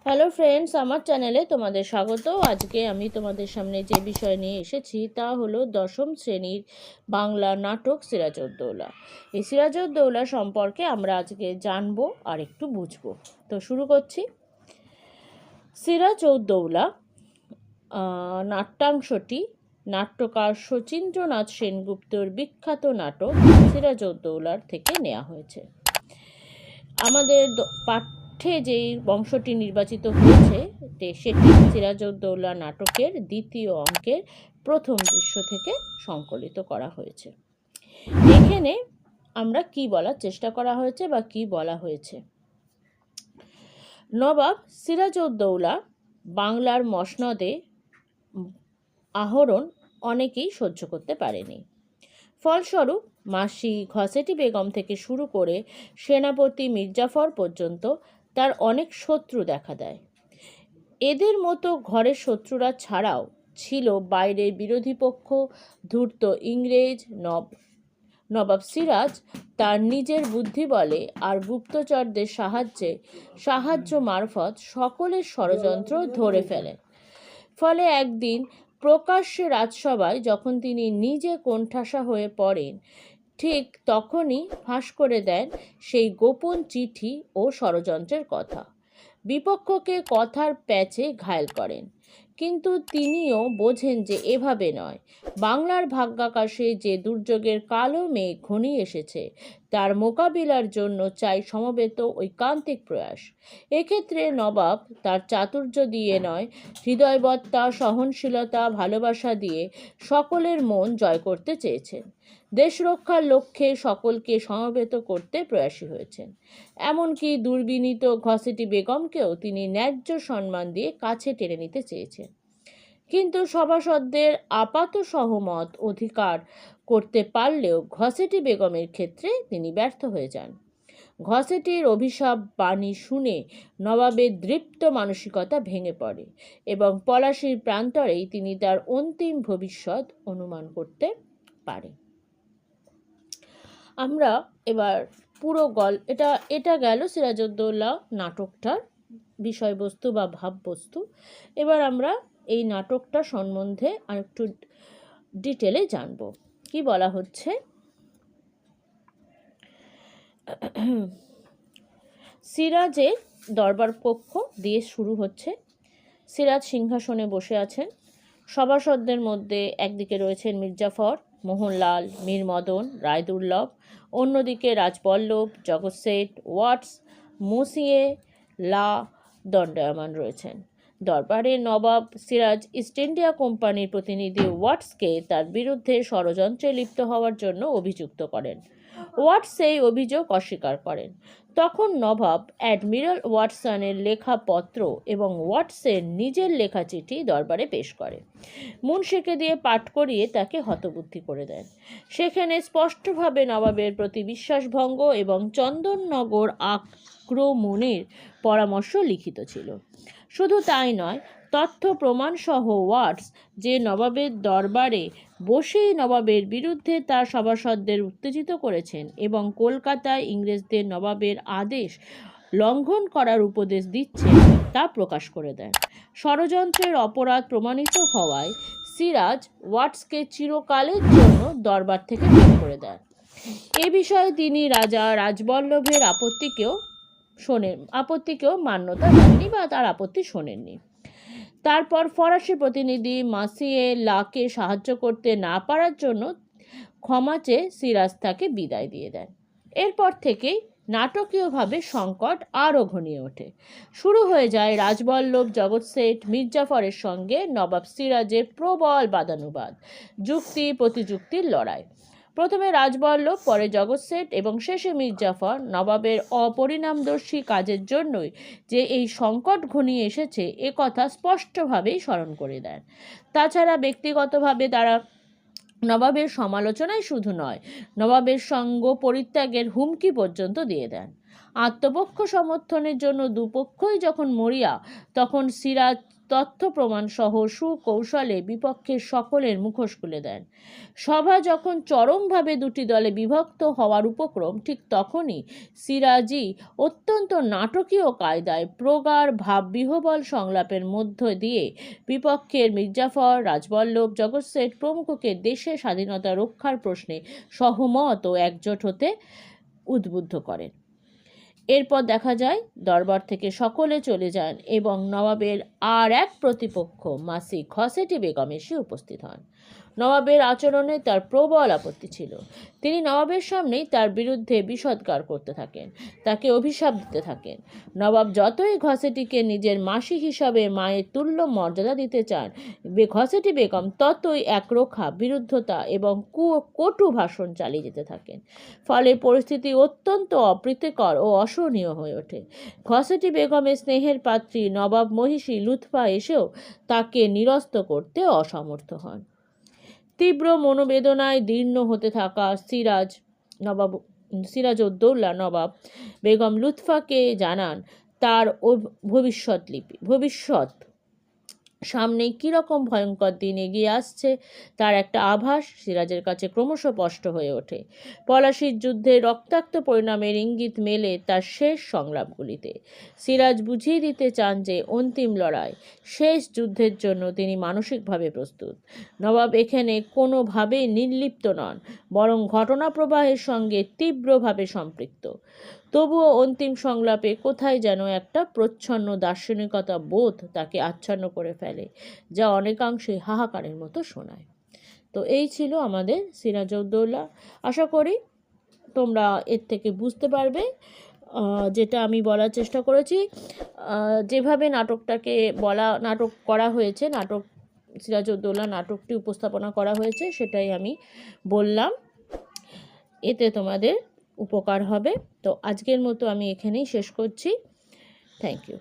Hello friends, আমার চ্যানেলে তোমাদের স্বাগত। আজকে আমি তোমাদের সামনে যে বিষয় নিয়ে এসেছি তা হলো দশম শ্রেণীর বাংলা নাটক সিরাজউদ্দৌলা। এই সিরাজউদ্দৌলা সম্পর্কে আমরা আজকে জানবো আর একটু বুঝবো। তো শুরু করছি। সিরাজউদ্দৌলা নাট্যাংশটি নাট্যকার শচীন্দ্রনাথ সেনগুপ্তর বিখ্যাত নাটক সিরাজউদ্দৌলার থেকে নেওয়া হয়েছে। আমাদের পাঠ্যে যেই বংশটি নির্বাচিত হয়েছে সেটি সিরাজউদ্দৌলা নাটকের দ্বিতীয় অঙ্কের প্রথম দৃশ্য থেকে সংকলিত করা হয়েছে। এখানে আমরা কি বলার চেষ্টা করা হয়েছে বা কি বলা হয়েছে। নবাব সিরাজউদ্দৌলা বাংলার মসনদে আহরণ অনেকেই সহ্য করতে পারেনি। ফলস্বরূপ মাসি ঘসেটি বেগম থেকে শুরু করে সেনাপতি মির্জাফর পর্যন্ত তার অনেক শত্রু দেখা দেয়। এদের মতো ঘরের শত্রুরা ছাড়াও ছিল বাইরের বিরোধী পক্ষ ধূর্ত ইংরেজ। নবাব সিরাজ তার নিজের বুদ্ধি বলে আর গুপ্তচরদের সাহায্য মারফত সকলের ষড়যন্ত্র ধরে ফেলেন। ফলে একদিন প্রকাশ্যে রাজসভায় যখন তিনি নিজে কোণঠাসা হয়ে পড়েন, ঠিক তখনই ফাঁস করে দেন সেই গোপন চিঠি ও ষড়যন্ত্রের কথা। বিপক্ষকে কথার প্যাচে ঘায়েল করেন, কিন্তু তিনিও বোঝেন যে এভাবে নয়। বাংলার ভাগ্যাকাশে যে দুর্যোগের কালো মেঘ ঘনিয়ে এসেছে তার মোকাবিলার জন্য চাই সমবেত ঐকান্তিক প্রয়াস। এক্ষেত্রে নবাব তার চাতুর্য দিয়ে নয়, হৃদয়বত্তা, সহনশীলতা, ভালোবাসা দিয়ে সকলের মন জয় করতে চেয়েছেন। দেশ রক্ষার লক্ষ্যে সকলকে সমবেত করতে প্রয়াসী হয়েছেন। এমনকি দুর্বিনীত ঘসেটি বেগমকেও তিনি ন্যায্য সম্মান দিয়ে কাছে টেনে নিতে চেয়েছেন। কিন্তু সভাসদদের আপাত সহমত অধিকার করতে পারলেও ঘসেটি বেগমের ক্ষেত্রে তিনি ব্যর্থ হয়ে যান। ঘসেটির অভিশাপ বাণী শুনে নবাবের দৃপ্ত মানসিকতা ভেঙে পড়ে এবং পলাশীর প্রান্তরেই তিনি তার অন্তিম ভবিষ্যৎ অনুমান করতে পারে। আমরা এবার পুরো এটা গেল সিরাজউদ্দৌলা নাটকটার বিষয়বস্তু বা ভাববস্তু। এবার আমরা এই নাটকটা সম্বন্ধে আরেকটু ডিটেলে জানব। কি বলা হচ্ছে, সিরাজের দরবার কক্ষ দিয়ে শুরু হচ্ছে। সিরাজ সিংহাসনে বসে আছেন। সভাসদদের মধ্যে একদিকে রয়েছেন মির্জাফর, মোহনলাল, মীর মদন, রায়দুর্লভ, অন্যদিকে রাজবল্লভ, জগৎ শেঠ, ওয়াটস, মুসিয়ে লা দণ্ডায়মান রয়েছেন। দরবারে নবাব সিরাজ ইস্ট ইন্ডিয়া কোম্পানির প্রতিনিধি ওয়াটসকে তার বিরুদ্ধে ষড়যন্ত্রে লিপ্ত হওয়ার জন্য অভিযুক্ত করেন। ওয়াটস সেই অভিযোগ অস্বীকার করেন। তখন নবাব অ্যাডমিরাল ওয়াটসনের লেখা পত্র এবং ওয়াটসের নিজের লেখা চিঠি দরবারে পেশ করে। মুন্সিকে দিয়ে পাঠ করিয়ে তাকে হতবুদ্ধি করে দেন। সেখানে স্পষ্টভাবে নবাবের প্রতি বিশ্বাসভঙ্গ এবং চন্দননগর আক্রমণের পরামর্শ লিখিত ছিল। শুধু তাই নয়, তথ্য প্রমাণসহ ওয়াটস যে নবাবের দরবারে বসেই নবাবের বিরুদ্ধে তার সভাসদদের উত্তেজিত করেছেন এবং কলকাতায় ইংরেজদের নবাবের আদেশ লঙ্ঘন করার উপদেশ দিচ্ছে তা প্রকাশ করে দেন। ষড়যন্ত্রের অপরাধ প্রমাণিত হওয়ায় সিরাজ ওয়াটসকে চিরকালের জন্য দরবার থেকে বের করে দেন। এ বিষয়ে তিনি রাজা রাজবল্লভের আপত্তিকেও মান্যতা দেননি বা তার আপত্তি শোনেননি। তারপর ফরাসি প্রতিনিধি মাসিয়ে লাকে সাহায্য করতে না পারার জন্য ক্ষমা চেয়ে সিরাজ তাকে বিদায় দিয়ে দেন। এরপর থেকেই নাটকীয়ভাবে সংকট আরও ঘনিয়ে ওঠে। শুরু হয়ে যায় রাজবল্লভ, জগৎ শেঠ, মির্জাফরের সঙ্গে নবাব সিরাজের প্রবল বাদানুবাদ, যুক্তি প্রতিযুক্তির লড়াই। প্রথমে রাজবল্লভ, পরে জগৎ শেঠ এবং শেষে মির্জাফর নবাবের অপরিণামদর্শী কাজের জন্যই যে এই সংকট ঘনিয়ে এসেছে এ কথা স্পষ্টভাবেই স্মরণ করে দেন। তাছাড়া ব্যক্তিগতভাবে তারা নবাবের সমালোচনাই শুধু নয়, নবাবের সঙ্গ পরিত্যাগের হুমকি পর্যন্ত দিয়ে দেন। আত্মপক্ষ সমর্থনের জন্য দুপক্ষই যখন মরিয়া, তখন সিরাজ তথ্য প্রমাণ সহ সুকৌশলে বিপক্ষের সকলের মুখোশ খুলে দেন। সভা যখন চরমভাবে দুটি দলে বিভক্ত হওয়ার উপক্রম, ঠিক তখনই সিরাজই অত্যন্ত নাটকীয় কায়দায় প্রগাঢ় ভাববিহ্বল সংলাপের মধ্য দিয়ে বিপক্ষের মির্জাফর, রাজবল্লভ, জগৎ শেঠ প্রমুখকে দেশের স্বাধীনতা রক্ষার প্রশ্নে সহমত ও একজোট হতে উদ্বুদ্ধ করেন। এরপর দেখা যায় দরবার থেকে সকলে চলে যান এবং নবাবের আর এক প্রতিপক্ষ মাসি ঘসেটি বেগম এসে উপস্থিত হন। নবাবের আচরণে তার প্রবল আপত্তি ছিল। তিনি নবাবের সামনেই তার বিরুদ্ধে বিষোদ্গার করতে থাকেন, তাকে অভিশাপ দিতে থাকেন। নবাব যতই ঘসেটিকে নিজের মাসি হিসাবে মায়ের তুল্য মর্যাদা দিতে চান, ঘসেটি বেগম ততই একরোখা বিরুদ্ধতা এবং কটু ভাষণ চালিয়ে যেতে থাকেন। ফলে পরিস্থিতি অত্যন্ত অপ্রীতিকর ও অসহনীয় হয়ে ওঠে। ঘসেটি বেগমের স্নেহের পাত্রী নবাব মহিষী লুৎফা এসেও তাকে নিরস্ত করতে অসমর্থ হন। তীব্র মনোবেদনায় দীর্ণ হতে থাকা সিরাজউদ্দৌলা নবাব বেগম লুৎফাকে জানান তার ভবিষ্যৎ সামনে কীরকম ভয়ঙ্কর দিন এগিয়ে আসছে তার একটা আভাস সিরাজের কাছে ক্রমশ স্পষ্ট হয়ে ওঠে। পলাশির যুদ্ধে রক্তাক্ত পরিণামের ইঙ্গিত মেলে তার শেষ সংলাপগুলিতে। সিরাজ বুঝিয়ে দিতে চান যে অন্তিম লড়াই, শেষ যুদ্ধের জন্য তিনি মানসিকভাবে প্রস্তুত। নবাব এখানে কোনোভাবেই নির্লিপ্ত নন, বরং ঘটনা প্রবাহের সঙ্গে তীব্রভাবে সম্পৃক্ত। তবুও অন্তিম সংলাপে কোথায় যেন একটা প্রচ্ছন্ন দার্শনিকতা বোধ তাকে আচ্ছন্ন করে ফেলে, যা অনেকাংশে হাহাকারের মতো শোনায়। তো এই ছিল আমাদের সিরাজউদ্দৌলা। আশা করি তোমরা এর থেকে বুঝতে পারবে যেটা আমি বলার চেষ্টা করেছি। যেভাবে নাটক করা হয়েছে, সিরাজউদ্দৌলা নাটকটি উপস্থাপনা করা হয়েছে, সেটাই আমি বললাম। এতে তোমাদের উপকার হবে। তো আজকের মতো আমি এখানেই শেষ করছি। Thank you.